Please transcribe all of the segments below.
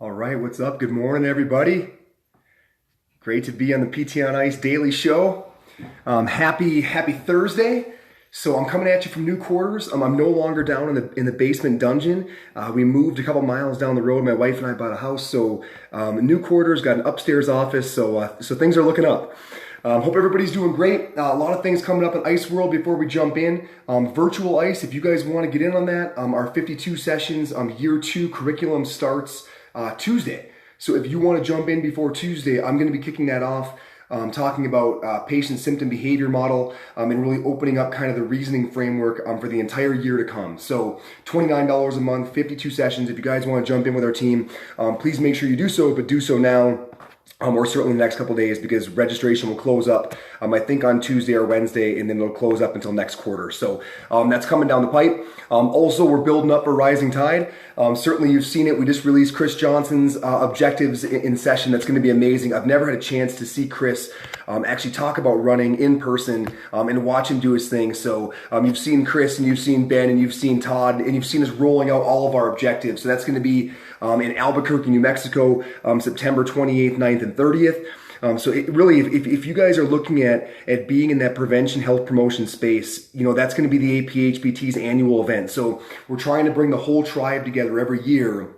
All right, what's up? Good morning, everybody. Great to be on the PT on Ice Daily Show. Happy Thursday. So I'm coming at you from new quarters. I'm no longer down in the basement dungeon. We moved a couple miles down the road. My wife and I bought a house. So new quarters, got an upstairs office. So things are looking up. Hope everybody's doing great. A lot of things coming up in Ice World before we jump in. Virtual Ice, if you guys want to get in on that, our 52 sessions, year 2 curriculum starts Tuesday. So if you want to jump in before Tuesday, I'm going to be kicking that off, talking about patient symptom behavior model and really opening up kind of the reasoning framework for the entire year to come. So $29 a month, 52 sessions. If you guys want to jump in with our team, please make sure you do so, but do so now. Or certainly in the next couple of days, because registration will close up, I think on Tuesday or Wednesday, and then it'll close up until next quarter. So that's coming down the pipe. Also, we're building up for Rising Tide. Certainly you've seen it. We just released Chris Johnson's objectives in session. That's going to be amazing. I've never had a chance to see Chris actually talk about running in person and watch him do his thing. So you've seen Chris, and you've seen Ben, and you've seen Todd, and you've seen us rolling out all of our objectives. So that's going to be in Albuquerque, New Mexico, September 28th, 9th, and 30th. So it really, if you guys are looking at being in that prevention health promotion space, that's going to be the APHPT's annual event. So we're trying to bring the whole tribe together every year,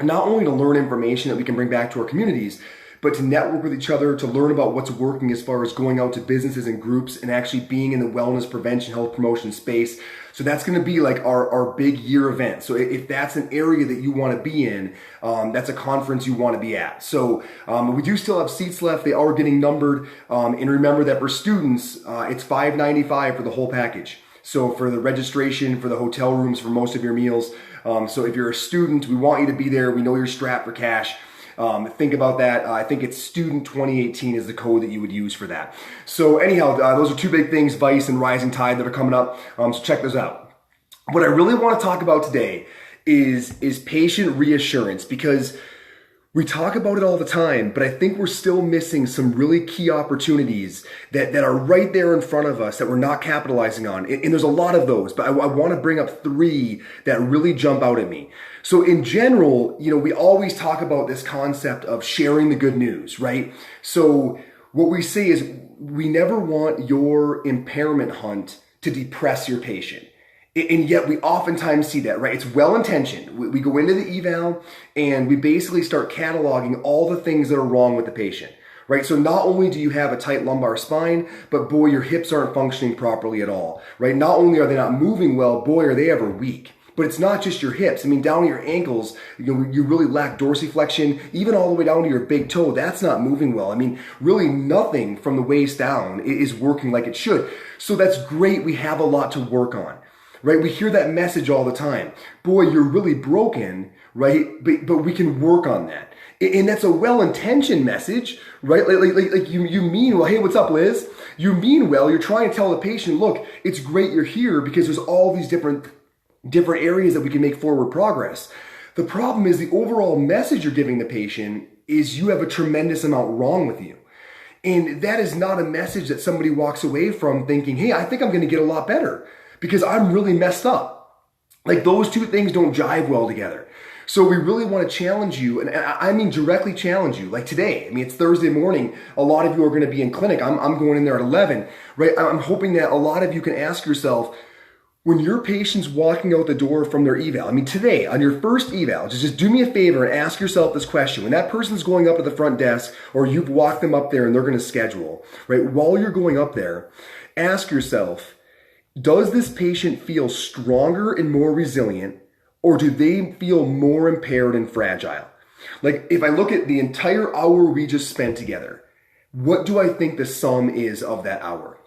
not only to learn information that we can bring back to our communities, but to network with each other, to learn about what's working as far as going out to businesses and groups and actually being in the wellness, prevention, health promotion space. So that's going to be like our big year event. So if that's an area that you want to be in, that's a conference you want to be at. So we do still have seats left. They are getting numbered. And remember that for students, it's $595 for the whole package. So for the registration, for the hotel rooms, for most of your meals. So if you're a student, we want you to be there. We know you're strapped for cash. Think about that. I think it's Student 2018 is the code that you would use for that. So anyhow, those are two big things, Vice and Rising Tide, that are coming up. So check those out. What I really want to talk about today is patient reassurance, because we talk about it all the time, but I think we're still missing some really key opportunities that are right there in front of us that we're not capitalizing on. And there's a lot of those, but I want to bring up 3 that really jump out at me. So in general, we always talk about this concept of sharing the good news, right? So what we say is we never want your impairment hunt to depress your patient. And yet we oftentimes see that, right? It's well-intentioned. We go into the eval and we basically start cataloging all the things that are wrong with the patient, right? So not only do you have a tight lumbar spine, but boy, your hips aren't functioning properly at all, right? Not only are they not moving well, boy, are they ever weak. But it's not just your hips. I mean, down to your ankles, you really lack dorsiflexion, even all the way down to your big toe. That's not moving well. I mean, really nothing from the waist down is working like it should. So that's great. We have a lot to work on. Right? We hear that message all the time. Boy, you're really broken, right? But we can work on that. And that's a well-intentioned message, right? Like you mean well. Hey, what's up, Liz? You mean well. You're trying to tell the patient, look, it's great you're here because there's all these different areas that we can make forward progress. The problem is the overall message you're giving the patient is you have a tremendous amount wrong with you. And that is not a message that somebody walks away from thinking, hey, I think I'm going to get a lot better, because I'm really messed up. Like, those two things don't jive well together. So we really want to challenge you, and I mean directly challenge you. Like today, I mean, it's Thursday morning. A lot of you are going to be in clinic. I'm going in there at 11, right? I'm hoping that a lot of you can ask yourself, when your patient's walking out the door from their eval, I mean today, on your first eval, just do me a favor and ask yourself this question. When that person's going up at the front desk, or you've walked them up there and they're going to schedule, right? While you're going up there, ask yourself, does this patient feel stronger and more resilient, or do they feel more impaired and fragile? Like, if I look at the entire hour we just spent together, what do I think the sum is of that hour?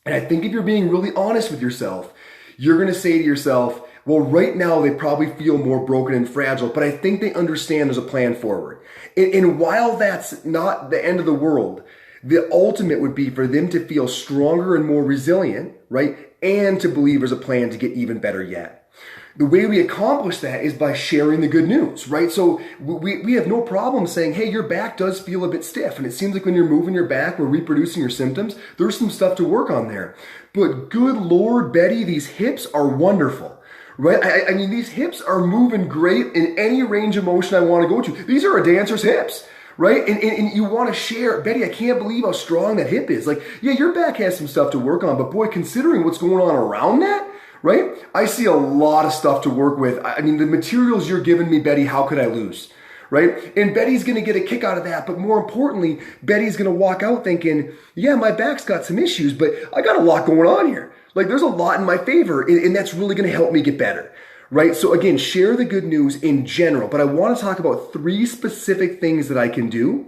And I think if you're being really honest with yourself, you're going to say to yourself, well, right now they probably feel more broken and fragile, but I think they understand there's a plan forward. And while that's not the end of the world, the ultimate would be for them to feel stronger and more resilient, right? And to believe there's a plan to get even better yet. The way we accomplish that is by sharing the good news, right? So we have no problem saying, hey, your back does feel a bit stiff. And it seems like when you're moving your back, we're reproducing your symptoms. There's some stuff to work on there. But good Lord, Betty, these hips are wonderful, right? I mean, these hips are moving great in any range of motion I want to go to. These are a dancer's hips, right? And you want to share, Betty, I can't believe how strong that hip is. Like, yeah, your back has some stuff to work on, but boy, considering what's going on around that, right? I see a lot of stuff to work with. I mean, the materials you're giving me, Betty, how could I lose? Right? And Betty's going to get a kick out of that. But more importantly, Betty's going to walk out thinking, yeah, my back's got some issues, but I got a lot going on here. Like there's a lot in my favor, and that's really going to help me get better. Right? So again, share the good news in general, but I want to talk about 3 specific things that I can do.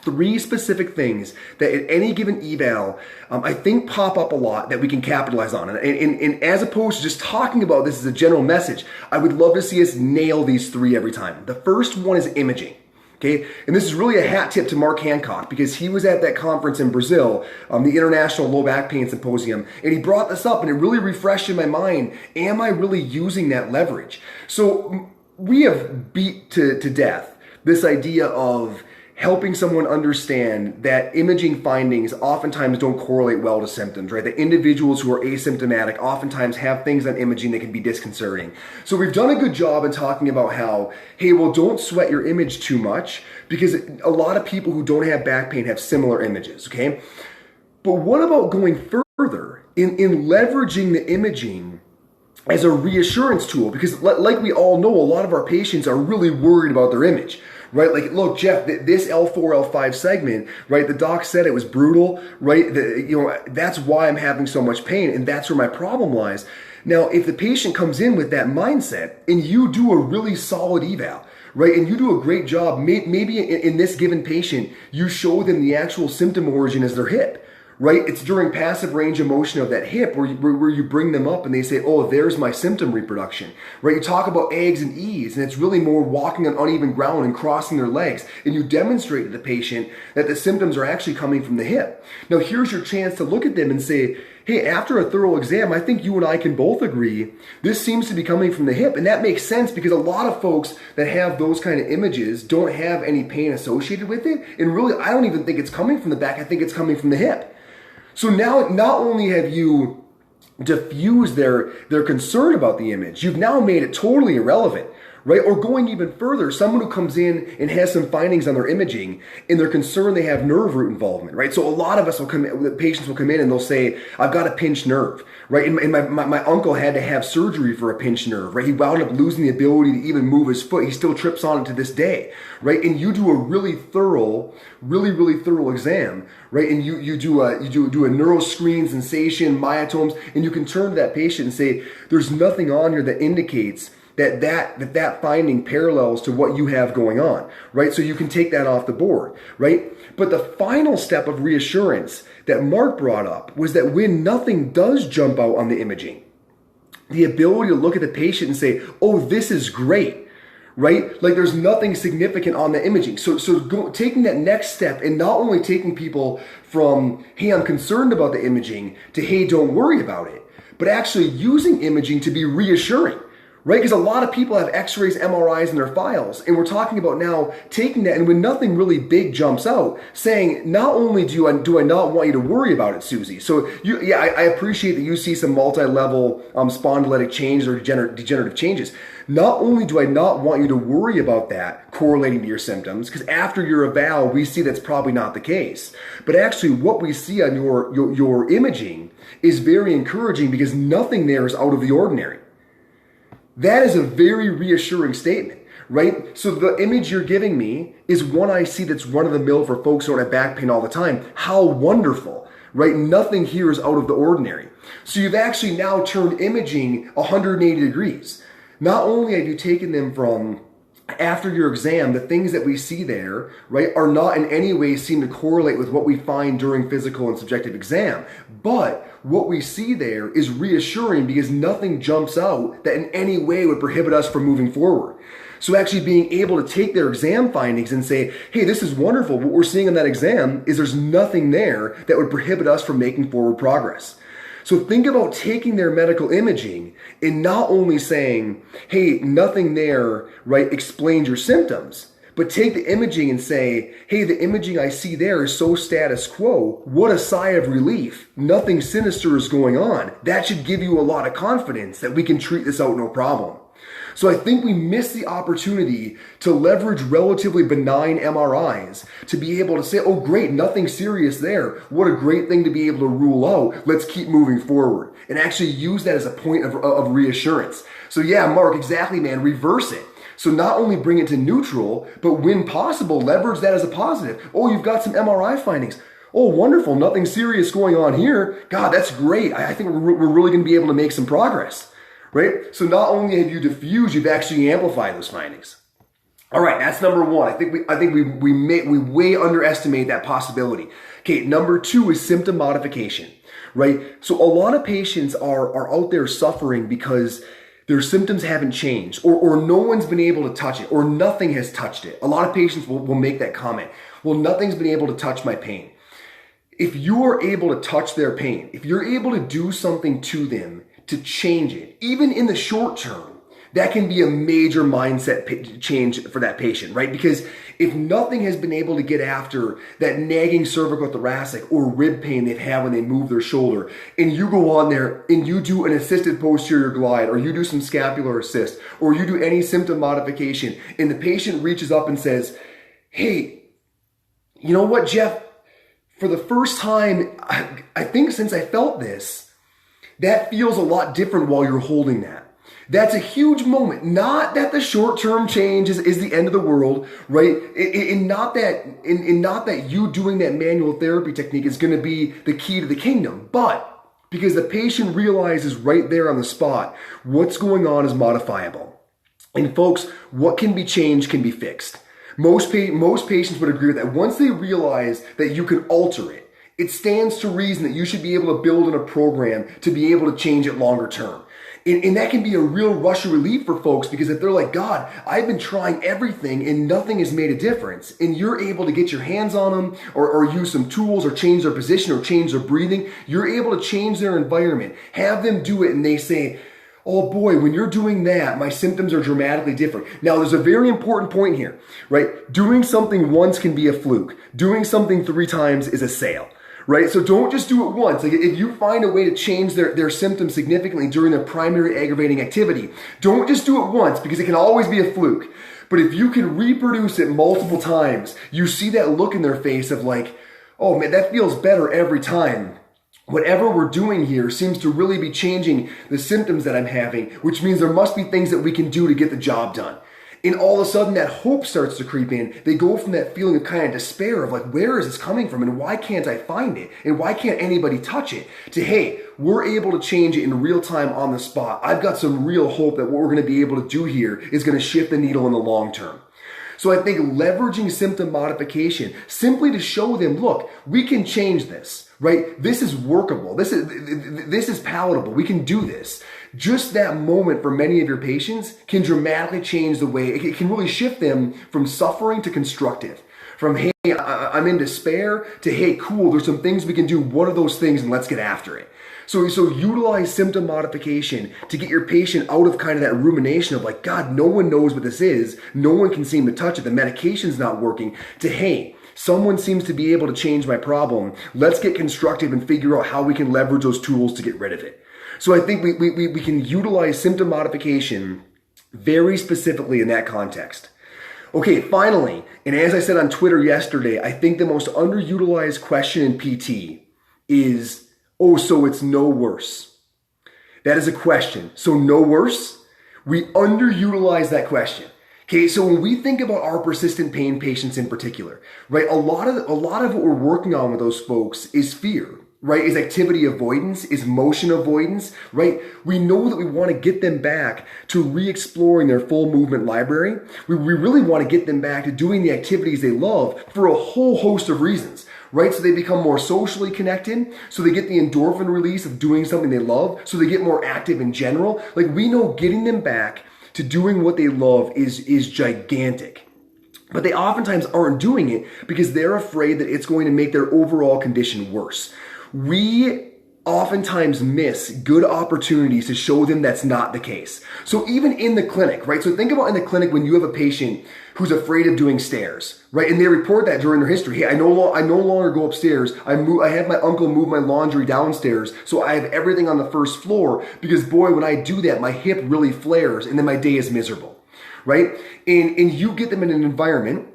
3 specific things that at any given eval, I think pop up a lot that we can capitalize on. And as opposed to just talking about this as a general message, I would love to see us nail these 3 every time. The first one is imaging. Okay, and this is really a hat tip to Mark Hancock because he was at that conference in Brazil, the International Low Back Pain Symposium, and he brought this up and it really refreshed in my mind, am I really using that leverage? So we have beat to death this idea of helping someone understand that imaging findings oftentimes don't correlate well to symptoms, right? That individuals who are asymptomatic oftentimes have things on imaging that can be disconcerting. So we've done a good job in talking about how, hey, well, don't sweat your image too much because a lot of people who don't have back pain have similar images, okay? But what about going further in leveraging the imaging as a reassurance tool? Because like we all know, a lot of our patients are really worried about their image. Right? Like, look, Jeff, this L4, L5 segment, right? The doc said it was brutal, right? That's why I'm having so much pain, and that's where my problem lies. Now, if the patient comes in with that mindset and you do a really solid eval, right? And you do a great job, maybe in this given patient, you show them the actual symptom origin as their hip. Right? It's during passive range of motion of that hip where you bring them up and they say, oh, there's my symptom reproduction. Right? You talk about eggs and E's and it's really more walking on uneven ground and crossing their legs. And you demonstrate to the patient that the symptoms are actually coming from the hip. Now, here's your chance to look at them and say, hey, after a thorough exam, I think you and I can both agree this seems to be coming from the hip. And that makes sense because a lot of folks that have those kind of images don't have any pain associated with it. And really, I don't even think it's coming from the back. I think it's coming from the hip. So now, not only have you diffused their concern about the image, you've now made it totally irrelevant, right? Or going even further, someone who comes in and has some findings on their imaging and they're concerned they have nerve root involvement, right? So a lot of us will come in, the patients will come in and they'll say, I've got a pinched nerve, right? And my uncle had to have surgery for a pinched nerve, right? He wound up losing the ability to even move his foot. He still trips on it to this day, right? And you do a really thorough exam, right? And you do a neural screen, sensation, myotomes, and you can turn to that patient and say, there's nothing on here that indicates that finding parallels to what you have going on, right? So you can take that off the board, right? But the final step of reassurance that Mark brought up was that when nothing does jump out on the imaging, the ability to look at the patient and say, oh, this is great, right? Like there's nothing significant on the imaging. So taking that next step and not only taking people from, hey, I'm concerned about the imaging to, hey, don't worry about it, but actually using imaging to be reassuring. Right? Because a lot of people have x-rays, MRIs in their files. And we're talking about now taking that and when nothing really big jumps out, saying, not only do I not want you to worry about it, Susie. So I appreciate that you see some multi-level spondylitic changes or degenerative changes. Not only do I not want you to worry about that correlating to your symptoms, because after your eval, we see that's probably not the case. But actually what we see on your imaging is very encouraging because nothing there is out of the ordinary. That is a very reassuring statement, right? So the image you're giving me is one I see that's run of the mill for folks who don't have back pain all the time. How wonderful, right? Nothing here is out of the ordinary. So you've actually now turned imaging 180 degrees. Not only have you taken them from after your exam, the things that we see there, right, are not in any way seem to correlate with what we find during physical and subjective exam. But what we see there is reassuring because nothing jumps out that in any way would prohibit us from moving forward. So actually being able to take their exam findings and say, hey, this is wonderful. What we're seeing in that exam is there's nothing there that would prohibit us from making forward progress. So think about taking their medical imaging and not only saying, hey, nothing there, right, explains your symptoms, but take the imaging and say, hey, the imaging I see there is so status quo. What a sigh of relief. Nothing sinister is going on. That should give you a lot of confidence that we can treat this out no problem. So I think we miss the opportunity to leverage relatively benign MRIs to be able to say, oh great, nothing serious there. What a great thing to be able to rule out. Let's keep moving forward and actually use that as a point of reassurance. So yeah, Mark, exactly, man, reverse it. So not only bring it to neutral, but when possible, leverage that as a positive. Oh, you've got some MRI findings. Oh, wonderful, nothing serious going on here. God, that's great. I think we're really going to be able to make some progress. Right? So not only have you diffused, you've actually amplified those findings. All right, that's number one. I think we way underestimate that possibility. Okay, number two is symptom modification, right? So a lot of patients are out there suffering because their symptoms haven't changed, or no one's been able to touch it, or nothing has touched it. A lot of patients will make that comment. Well, nothing's been able to touch my pain. If you are able to touch their pain, if you're able to do something to them, to change it, even in the short term, that can be a major mindset change for that patient, right? Because if nothing has been able to get after that nagging cervicothoracic or rib pain they've had when they move their shoulder, and you go on there and you do an assisted posterior glide, or you do some scapular assist, or you do any symptom modification, and the patient reaches up and says, hey, you know what, Jeff? For the first time, I think since I felt this, that feels a lot different while you're holding that. That's a huge moment. Not that the short-term change is the end of the world, right? And not that you doing that manual therapy technique is going to be the key to the kingdom, but because the patient realizes right there on the spot, what's going on is modifiable. And folks, what can be changed can be fixed. Most patients would agree with that. Once they realize that you can alter it, it stands to reason that you should be able to build in a program to be able to change it longer term. And that can be a real rush of relief for folks, because if they're like, God, I've been trying everything and nothing has made a difference, and you're able to get your hands on them or use some tools or change their position or change their breathing, you're able to change their environment, have them do it, and they say, oh boy, when you're doing that, my symptoms are dramatically different. Now, there's a very important point here, right? Doing something once can be a fluke. Doing something 3 times is a sale. Right? So don't just do it once. Like if you find a way to change their symptoms significantly during their primary aggravating activity, don't just do it once, because it can always be a fluke. But if you can reproduce it multiple times, you see that look in their face of like, oh man, that feels better every time. Whatever we're doing here seems to really be changing the symptoms that I'm having, which means there must be things that we can do to get the job done. And all of a sudden that hope starts to creep in. They go from that feeling of kind of despair of like, where is this coming from? And why can't I find it? And why can't anybody touch it? To, hey, we're able to change it in real time on the spot. I've got some real hope that what we're going to be able to do here is going to shift the needle in the long term. So I think leveraging symptom modification simply to show them, look, we can change this, right? This is workable. This is palatable. We can do this. Just that moment for many of your patients can dramatically change the way, it can really shift them from suffering to constructive. From, hey, I'm in despair to, hey, cool, there's some things we can do. What are those things? And let's get after it. So utilize symptom modification to get your patient out of kind of that rumination of like, God, no one knows what this is. No one can seem to touch it. The medication's not working. To, hey, someone seems to be able to change my problem. Let's get constructive and figure out how we can leverage those tools to get rid of it. So I think we can utilize symptom modification very specifically in that context. Okay, finally, and as I said on Twitter yesterday, I think the most underutilized question in PT is, oh, so it's no worse. That is a question. So no worse? We underutilize that question. Okay, so when we think about our persistent pain patients in particular, right, a lot of what we're working on with those folks is fear. Right, is activity avoidance, is motion avoidance, right? We know that we want to get them back to re-exploring their full movement library. We really want to get them back to doing the activities they love for a whole host of reasons, right? So they become more socially connected, so they get the endorphin release of doing something they love, so they get more active in general. Like we know getting them back to doing what they love is gigantic. But they oftentimes aren't doing it because they're afraid that it's going to make their overall condition worse. We oftentimes miss good opportunities to show them that's not the case. So even in the clinic, right? So think about in the clinic when you have a patient who's afraid of doing stairs, right? And they report that during their history. Hey, I no longer go upstairs. I had my uncle move my laundry downstairs, so I have everything on the first floor because boy, when I do that, my hip really flares and then my day is miserable, right? And you get them in an environment,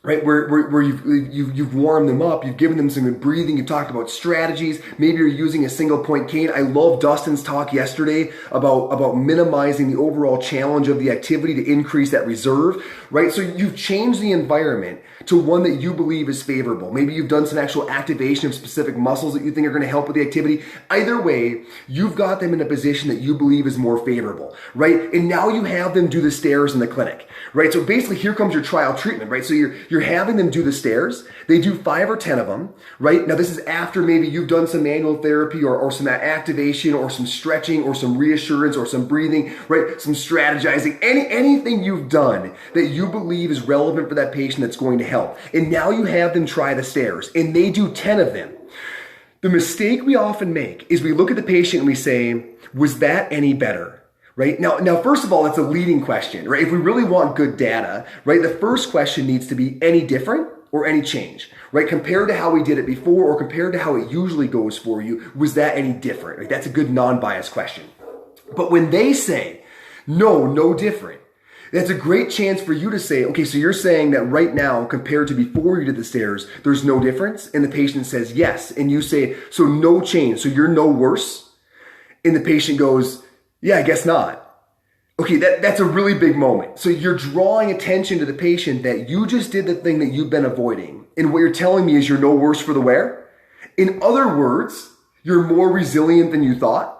right, where you've warmed them up, you've given them some good breathing, you've talked about strategies, maybe you're using a single point cane. I love Dustin's talk yesterday about minimizing the overall challenge of the activity to increase that reserve, right? So you've changed the environment to one that you believe is favorable. Maybe you've done some actual activation of specific muscles that you think are going to help with the activity. Either way, you've got them in a position that you believe is more favorable, right? And now you have them do the stairs in the clinic, right? So basically here comes your trial treatment, right? So you're having them do the stairs. They do 5 or 10 of them, right? Now this is after maybe you've done some manual therapy or some activation or some stretching or some reassurance or some breathing, right? Some strategizing, anything you've done that you believe is relevant for that patient that's going to help. And now you have them try the stairs and they do 10 of them. The mistake we often make is we look at the patient and we say, was that any better? Right? Now, first of all, that's a leading question, right? If we really want good data, right, the first question needs to be any different or any change, right? Compared to how we did it before or compared to how it usually goes for you, was that any different? Right? That's a good non-biased question. But when they say, no different, that's a great chance for you to say, okay, so you're saying that right now compared to before you did the stairs, there's no difference? And the patient says yes. And you say, so no change, so you're no worse? And the patient goes, yeah, I guess not. Okay, that's a really big moment. So you're drawing attention to the patient that you just did the thing that you've been avoiding. And what you're telling me is you're no worse for the wear. In other words, you're more resilient than you thought,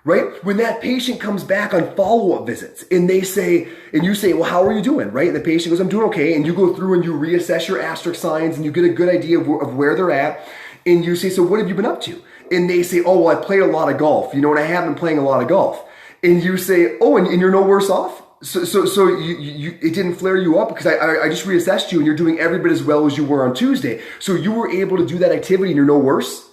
right? When that patient comes back on follow-up visits and they say, and you say, well, how are you doing, right? And the patient goes, I'm doing okay. And you go through and you reassess your asterisk signs and you get a good idea of where they're at. And you say, so what have you been up to? And they say, oh, well, I played a lot of golf. You know, and I have been playing a lot of golf. And you say, oh, and you're no worse off? So you it didn't flare you up because I just reassessed you and you're doing every bit as well as you were on Tuesday. So you were able to do that activity and you're no worse?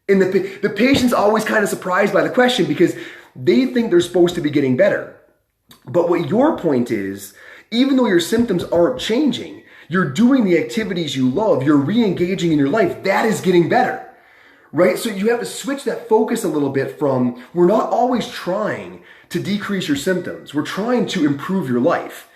And the patient's always kind of surprised by the question because they think they're supposed to be getting better. But what your point is, even though your symptoms aren't changing, you're doing the activities you love, you're re-engaging in your life, that is getting better. Right? So you have to switch that focus a little bit from, we're not always trying to decrease your symptoms. We're trying to improve your life.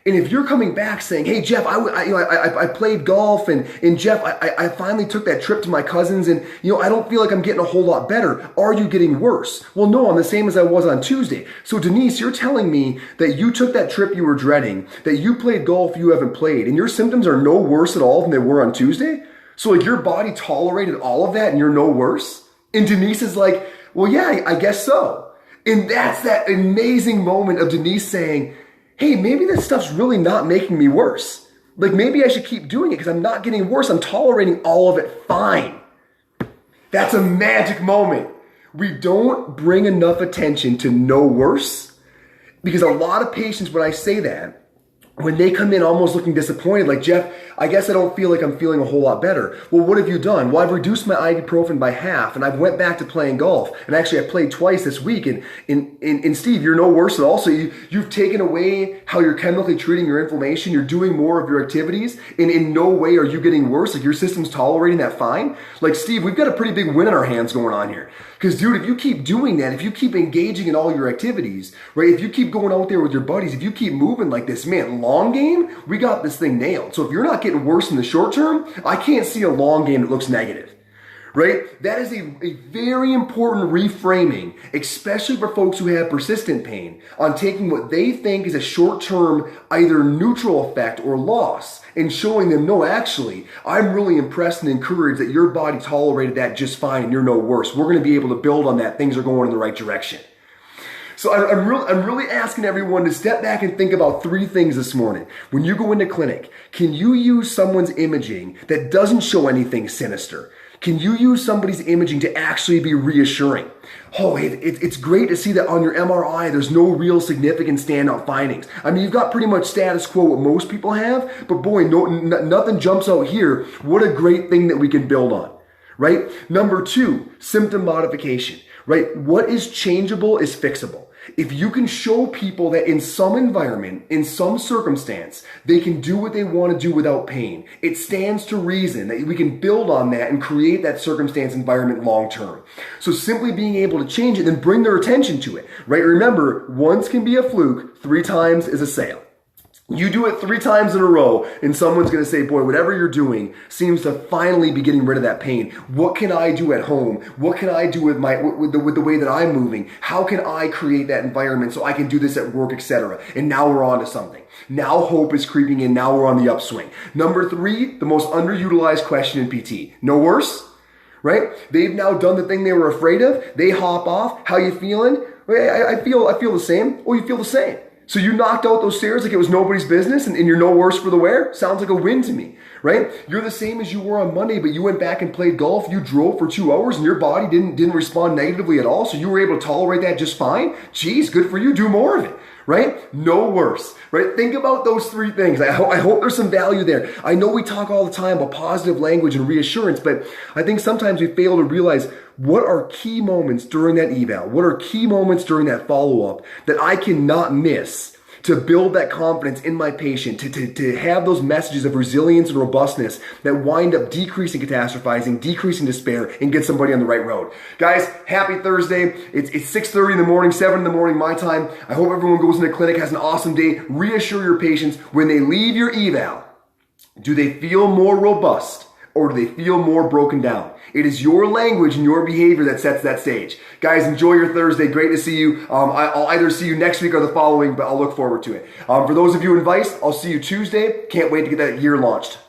And if you're coming back saying, hey, Jeff, I played golf and Jeff, I finally took that trip to my cousin's and, I don't feel like I'm getting a whole lot better. Are you getting worse? Well, no, I'm the same as I was on Tuesday. So Denise, you're telling me that you took that trip you were dreading, that you played golf you haven't played, and your symptoms are no worse at all than they were on Tuesday? So like your body tolerated all of that and you're no worse? And Denise is like, well, yeah, I guess so. And that's that amazing moment of Denise saying, hey, maybe this stuff's really not making me worse. Like maybe I should keep doing it because I'm not getting worse. I'm tolerating all of it fine. That's a magic moment. We don't bring enough attention to no worse because a lot of patients, when I say that, when they come in almost looking disappointed, like, Jeff, I guess I don't feel like I'm feeling a whole lot better. Well, what have you done? Well, I've reduced my ibuprofen by half and I've went back to playing golf. And actually I played twice this week and Steve, you're no worse at all. So you've taken away how you're chemically treating your inflammation. You're doing more of your activities and in no way are you getting worse. Like your system's tolerating that fine. Like Steve, we've got a pretty big win in our hands going on here. Because dude, if you keep doing that, if you keep engaging in all your activities, right? If you keep going out there with your buddies, if you keep moving like this, man, long game, we got this thing nailed. So if you're not getting worse in the short term, I can't see a long game that looks negative, right? That is a very important reframing, especially for folks who have persistent pain, on taking what they think is a short-term either neutral effect or loss and showing them, no, actually, I'm really impressed and encouraged that your body tolerated that just fine and you're no worse. We're going to be able to build on that. Things are going in the right direction. So I'm really asking everyone to step back and think about 3 things this morning. When you go into clinic, can you use someone's imaging that doesn't show anything sinister? Can you use somebody's imaging to actually be reassuring? Oh, it's great to see that on your MRI, there's no real significant standout findings. I mean, you've got pretty much status quo what most people have, but boy, nothing jumps out here. What a great thing that we can build on. right? Number 2, symptom modification, right? What is changeable is fixable. If you can show people that in some environment, in some circumstance, they can do what they want to do without pain, it stands to reason that we can build on that and create that circumstance environment long term. So simply being able to change it, then bring their attention to it, right? Remember, once can be a fluke, 3 times is a sale. You do it 3 times in a row and someone's going to say, boy, whatever you're doing seems to finally be getting rid of that pain. What can I do at home? What can I do with the way that I'm moving? How can I create that environment so I can do this at work, etc.? And now we're on to something. Now hope is creeping in. Now we're on the upswing. Number 3, the most underutilized question in PT. No worse, right? They've now done the thing they were afraid of. They hop off. How you feeling? I feel the same. Oh, you feel the same. So you knocked out those stairs like it was nobody's business and you're no worse for the wear? Sounds like a win to me, right? You're the same as you were on Monday, but you went back and played golf. You drove for 2 hours and your body didn't respond negatively at all. So you were able to tolerate that just fine. Geez, good for you. Do more of it, right? No worse, right? Think about those 3 things. I hope there's some value there. I know we talk all the time about positive language and reassurance, but I think sometimes we fail to realize what are key moments during that eval? What are key moments during that follow-up that I cannot miss to build that confidence in my patient, to have those messages of resilience and robustness that wind up decreasing catastrophizing, decreasing despair, and get somebody on the right road. Guys, happy Thursday. It's 6:30 in the morning, 7 in the morning, my time. I hope everyone goes into clinic, has an awesome day. Reassure your patients when they leave your eval, do they feel more robust or do they feel more broken down? It is your language and your behavior that sets that stage. Guys, enjoy your Thursday. Great to see you. I'll either see you next week or the following, but I'll look forward to it. For those of you in Vice, I'll see you Tuesday. Can't wait to get that year launched.